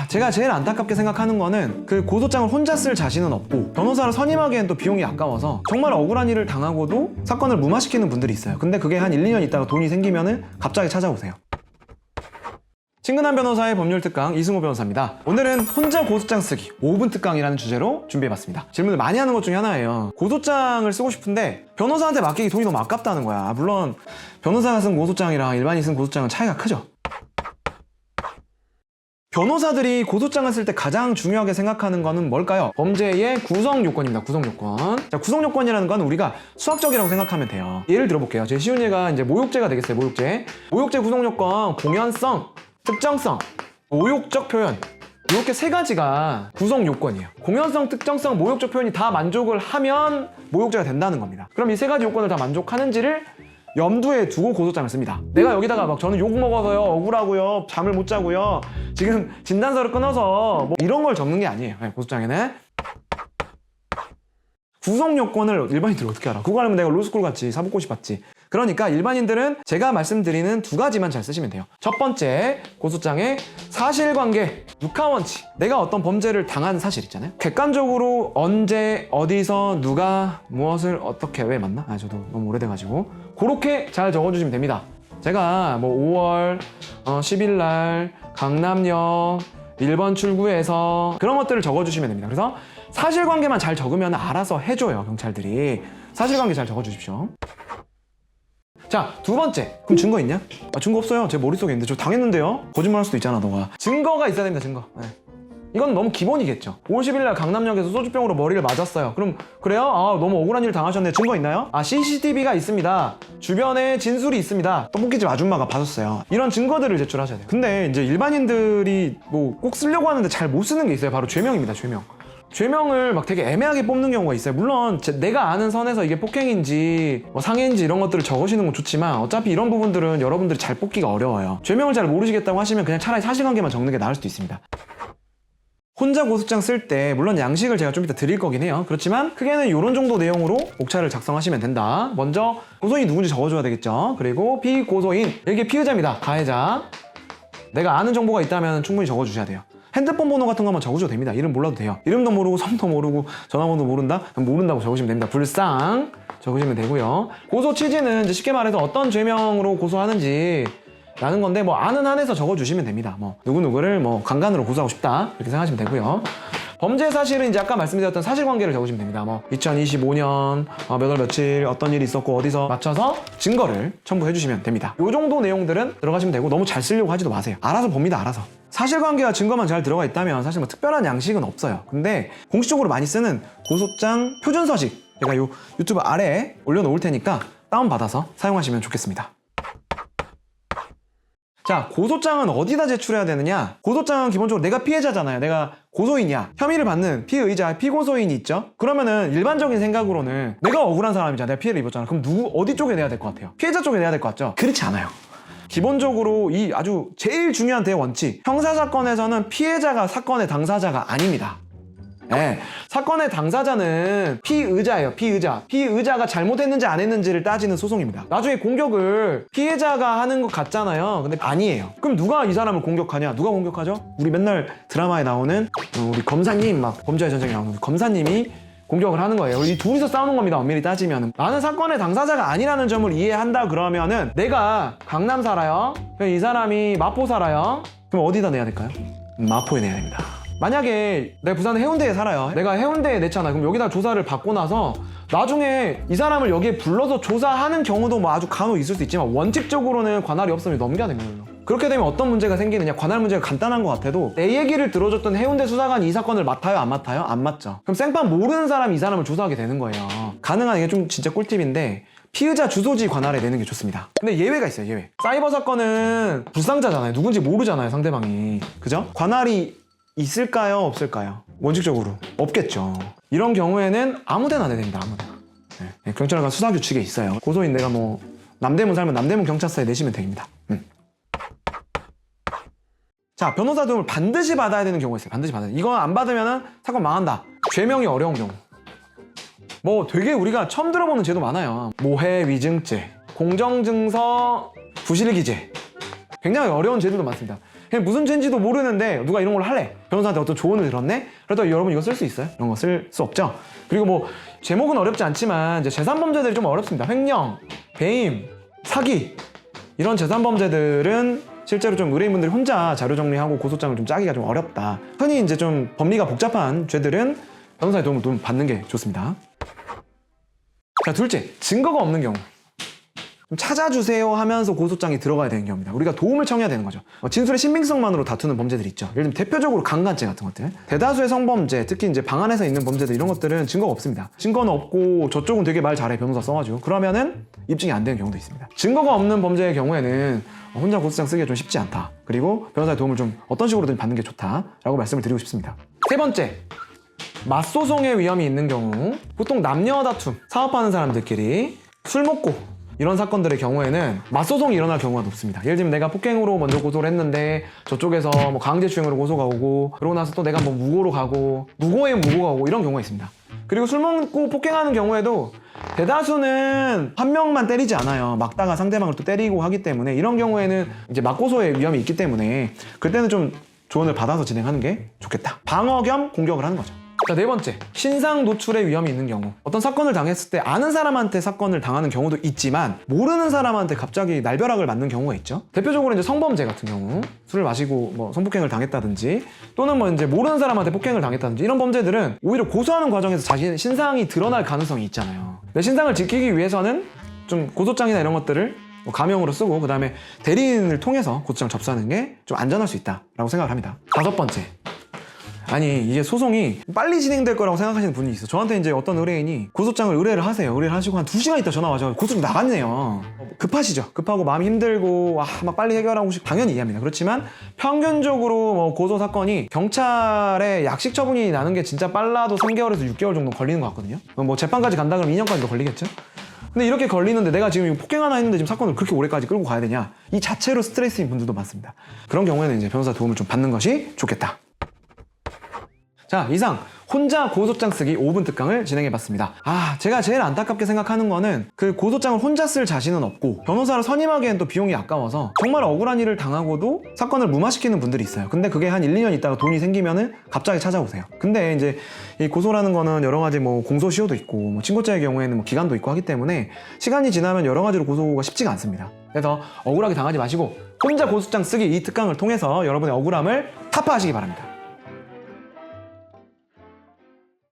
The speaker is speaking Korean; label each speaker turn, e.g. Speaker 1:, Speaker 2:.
Speaker 1: 제가 제일 안타깝게 생각하는 거는 그 고소장을 혼자 쓸 자신은 없고 변호사를 선임하기엔 또 비용이 아까워서 정말 억울한 일을 당하고도 사건을 무마시키는 분들이 있어요. 근데 그게 한 1, 2년 있다가 돈이 생기면은 갑자기 찾아오세요. 친근한 변호사의 법률 특강 이승호 변호사입니다. 오늘은 혼자 고소장 쓰기 5분 특강이라는 주제로 준비해봤습니다. 질문을 많이 하는 것 중에 하나예요. 고소장을 쓰고 싶은데 변호사한테 맡기기 돈이 너무 아깝다는 거야. 물론 변호사가 쓴 고소장이랑 일반인이 쓴 고소장은 차이가 크죠. 변호사들이 고소장을 쓸 때 가장 중요하게 생각하는 거는 뭘까요? 범죄의 구성 요건입니다. 구성 요건. 자, 구성 요건이라는 건 우리가 수학적이라고 생각하면 돼요. 예를 들어볼게요. 제일 쉬운 예가 이제 모욕죄가 되겠어요. 모욕죄. 모욕죄 구성 요건, 공연성, 특정성, 모욕적 표현. 이렇게 세 가지가 구성 요건이에요. 공연성, 특정성, 모욕적 표현이 다 만족을 하면 모욕죄가 된다는 겁니다. 그럼 이 세 가지 요건을 다 만족하는지를 염두에 두고 고소장을 씁니다. 내가 여기다가 막 저는 욕 먹어서요, 억울하고요, 잠을 못 자고요, 지금 진단서를 끊어서 뭐 이런 걸 적는 게 아니에요. 고소장에는 구성 요건을 일반인들이 어떻게 알아? 그거 알면 내가 로스쿨 갔지, 사법고시 봤지. 그러니까 일반인들은 제가 말씀드리는 두 가지만 잘 쓰시면 돼요. 첫 번째, 고소장의 사실관계, 육하원칙. 내가 어떤 범죄를 당한 사실 있잖아요. 객관적으로 언제, 어디서, 누가, 무엇을, 어떻게, 왜 맞나? 저도 너무 오래돼가지고 그렇게 잘 적어주시면 됩니다. 제가 뭐 5월 10일 날 강남역 1번 출구에서 그런 것들을 적어주시면 됩니다. 그래서 사실관계만 잘 적으면 알아서 해줘요, 경찰들이. 사실관계 잘 적어주십시오. 자, 두 번째. 그럼 증거 있냐? 증거 없어요. 제 머릿속에 있는데. 저 당했는데요? 거짓말 할 수도 있잖아, 너가. 증거가 있어야 됩니다, 증거. 네. 이건 너무 기본이겠죠. 5월 10일 날 강남역에서 소주병으로 머리를 맞았어요. 그럼 그래요? 너무 억울한 일 당하셨네. 증거 있나요? CCTV가 있습니다. 주변에 진술이 있습니다. 떡볶이집 아줌마가 봐줬어요. 이런 증거들을 제출하셔야 돼요. 근데 이제 일반인들이 뭐 꼭 쓰려고 하는데 잘 못 쓰는 게 있어요. 바로 죄명입니다, 죄명. 죄명을 막 되게 애매하게 뽑는 경우가 있어요. 물론 내가 아는 선에서 이게 폭행인지 뭐 상해인지 이런 것들을 적으시는 건 좋지만 어차피 이런 부분들은 여러분들이 잘 뽑기가 어려워요. 죄명을 잘 모르시겠다고 하시면 그냥 차라리 사실관계만 적는 게 나을 수도 있습니다. 혼자 고소장 쓸 때 물론 양식을 제가 좀 이따 드릴 거긴 해요. 그렇지만 크게는 이런 정도 내용으로 목차를 작성하시면 된다. 먼저 고소인이 누군지 적어줘야 되겠죠. 그리고 피고소인, 이게 피의자입니다. 가해자. 내가 아는 정보가 있다면 충분히 적어주셔야 돼요. 핸드폰 번호 같은 거만 적어줘도 됩니다. 이름 몰라도 돼요. 이름도 모르고 성도 모르고 전화번호 모른다? 그럼 모른다고 적으시면 됩니다. 불상 적으시면 되고요. 고소 취지는 이제 쉽게 말해서 어떤 죄명으로 고소하는지 라는 건데 뭐 아는 한에서 적어주시면 됩니다. 뭐 누구누구를 뭐 강간으로 고소하고 싶다 이렇게 생각하시면 되고요. 범죄 사실은 이제 아까 말씀드렸던 사실관계를 적으시면 됩니다. 뭐 2025년 몇 월 며칠 어떤 일이 있었고 어디서 맞춰서 증거를 첨부해 주시면 됩니다. 요 정도 내용들은 들어가시면 되고 너무 잘 쓰려고 하지도 마세요. 알아서 봅니다. 알아서. 사실관계와 증거만 잘 들어가 있다면 사실 뭐 특별한 양식은 없어요. 근데 공식적으로 많이 쓰는 고소장 표준서식 제가 요 유튜브 아래에 올려놓을 테니까 다운받아서 사용하시면 좋겠습니다. 자, 고소장은 어디다 제출해야 되느냐? 고소장은 기본적으로 내가 피해자잖아요. 내가 고소인이야. 혐의를 받는 피의자, 피고소인이 있죠? 그러면은 일반적인 생각으로는 내가 억울한 사람이잖아. 내가 피해를 입었잖아. 그럼 어디 쪽에 내야 될 것 같아요? 피해자 쪽에 내야 될 것 같죠? 그렇지 않아요. 기본적으로 이 아주 제일 중요한 대원칙. 형사사건에서는 피해자가 사건의 당사자가 아닙니다. 네, 사건의 당사자는 피의자예요. 피의자. 피의자가 잘못했는지 안 했는지를 따지는 소송입니다. 나중에 공격을 피해자가 하는 것 같잖아요. 근데 아니에요. 그럼 누가 이 사람을 공격하냐? 누가 공격하죠? 우리 맨날 드라마에 나오는 우리 검사님, 막 범죄의 전쟁에 나오는 우리 검사님이 공격을 하는 거예요. 이 둘이서 싸우는 겁니다. 엄밀히 따지면. 나는 사건의 당사자가 아니라는 점을 이해한다 그러면은 내가 강남 살아요. 이 사람이 마포 살아요. 그럼 어디다 내야 될까요? 마포에 내야 됩니다. 만약에 내가 부산 해운대에 살아요. 내가 해운대에 냈잖아. 그럼 여기다 조사를 받고 나서 나중에 이 사람을 여기에 불러서 조사하는 경우도 뭐 아주 간혹 있을 수 있지만 원칙적으로는 관할이 없으면 넘겨야 되는 거예요. 그렇게 되면 어떤 문제가 생기느냐. 관할 문제가 간단한 것 같아도 내 얘기를 들어줬던 해운대 수사관이 이 사건을 맡아요? 안 맡아요? 안 맡죠. 그럼 생판 모르는 사람이 이 사람을 조사하게 되는 거예요. 가능한 이게 좀 진짜 꿀팁인데 피의자 주소지 관할에 내는 게 좋습니다. 근데 예외가 있어요. 예외. 사이버 사건은 불상자잖아요. 누군지 모르잖아요. 상대방이. 그죠? 관할이 있을까요? 없을까요? 원칙적으로 없겠죠. 이런 경우에는 아무데나 내야 됩니다. 아무데나. 네. 경찰관 수사 규칙에 있어요. 고소인 내가 뭐 남대문 살면 남대문 경찰서에 내시면 됩니다. 자, 변호사 도움을 반드시 받아야 되는 경우가 있어요. 반드시 받아야 돼요. 이거 안 받으면 사건 망한다. 죄명이 어려운 경우. 뭐 되게 우리가 처음 들어보는 죄도 많아요. 모해 위증죄, 공정증서 부실기재. 굉장히 어려운 죄들도 많습니다. 그냥 무슨 죄인지도 모르는데 누가 이런 걸 할래. 변호사한테 어떤 조언을 들었네. 그래도 여러분 이거 쓸 수 있어요? 이런 거 쓸 수 없죠. 그리고 뭐 제목은 어렵지 않지만 이제 재산범죄들이 좀 어렵습니다. 횡령, 배임, 사기 이런 재산범죄들은 실제로 좀 의뢰인분들이 혼자 자료 정리하고 고소장을 좀 짜기가 좀 어렵다. 흔히 이제 좀 법리가 복잡한 죄들은 변호사의 도움을 좀 받는 게 좋습니다. 자, 둘째, 증거가 없는 경우. 좀 찾아주세요 하면서 고소장이 들어가야 되는 경우입니다. 우리가 도움을 청해야 되는 거죠. 진술의 신빙성만으로 다투는 범죄들이 있죠. 예를 들면 대표적으로 강간죄 같은 것들. 대다수의 성범죄, 특히 이제 방 안에서 있는 범죄들 이런 것들은 증거가 없습니다. 증거는 없고 저쪽은 되게 말 잘해 변호사 써가지고 그러면은 입증이 안 되는 경우도 있습니다. 증거가 없는 범죄의 경우에는 혼자 고소장 쓰기가 좀 쉽지 않다. 그리고 변호사의 도움을 좀 어떤 식으로든 받는 게 좋다라고 말씀을 드리고 싶습니다. 세 번째, 맞소송의 위험이 있는 경우. 보통 남녀 다툼, 사업하는 사람들끼리 술 먹고 이런 사건들의 경우에는 맞소송이 일어날 경우가 높습니다. 예를 들면 내가 폭행으로 먼저 고소를 했는데 저쪽에서 뭐 강제추행으로 고소가 오고 그러고 나서 또 내가 뭐 무고로 가고 무고에 무고가 오고 이런 경우가 있습니다. 그리고 술 먹고 폭행하는 경우에도 대다수는 한 명만 때리지 않아요. 막다가 상대방을 또 때리고 하기 때문에 이런 경우에는 이제 맞고소의 위험이 있기 때문에 그때는 좀 조언을 받아서 진행하는 게 좋겠다. 방어 겸 공격을 하는 거죠. 자, 네 번째, 신상 노출의 위험이 있는 경우. 어떤 사건을 당했을 때 아는 사람한테 사건을 당하는 경우도 있지만 모르는 사람한테 갑자기 날벼락을 맞는 경우가 있죠. 대표적으로 이제 성범죄 같은 경우, 술을 마시고 뭐 성폭행을 당했다든지 또는 뭐 이제 모르는 사람한테 폭행을 당했다든지 이런 범죄들은 오히려 고소하는 과정에서 자신의 신상이 드러날 가능성이 있잖아요. 내 신상을 지키기 위해서는 좀 고소장이나 이런 것들을 뭐 가명으로 쓰고 그 다음에 대리인을 통해서 고소장을 접수하는 게 좀 안전할 수 있다라고 생각을 합니다. 다섯 번째, 아니 이게 소송이 빨리 진행될 거라고 생각하시는 분이 있어요. 저한테 이제 어떤 의뢰인이 고소장을 의뢰를 하세요. 의뢰를 하시고 한 2시간 있다 전화 와서 고소장 나갔네요. 급하시죠. 급하고 마음이 힘들고 막 빨리 해결하고 싶 당연히 이해합니다. 그렇지만 평균적으로 뭐 고소 사건이 경찰에 약식 처분이 나는 게 진짜 빨라도 3개월에서 6개월 정도 걸리는 것 같거든요. 뭐 재판까지 간다 그러면 2년까지도 걸리겠죠. 근데 이렇게 걸리는데 내가 지금 폭행 하나 했는데 지금 사건을 그렇게 오래까지 끌고 가야 되냐, 이 자체로 스트레스인 분들도 많습니다. 그런 경우에는 이제 변호사 도움을 좀 받는 것이 좋겠다. 자, 이상 혼자 고소장 쓰기 5분 특강을 진행해봤습니다. 제가 제일 안타깝게 생각하는 거는 그 고소장을 혼자 쓸 자신은 없고 변호사를 선임하기엔 또 비용이 아까워서 정말 억울한 일을 당하고도 사건을 무마시키는 분들이 있어요. 근데 그게 한 1, 2년 있다가 돈이 생기면은 갑자기 찾아오세요. 근데 이제 이 고소라는 거는 여러 가지 뭐 공소시효도 있고 뭐 친고죄의 경우에는 뭐 기간도 있고 하기 때문에 시간이 지나면 여러 가지로 고소가 쉽지가 않습니다. 그래서 억울하게 당하지 마시고 혼자 고소장 쓰기 이 특강을 통해서 여러분의 억울함을 타파하시기 바랍니다.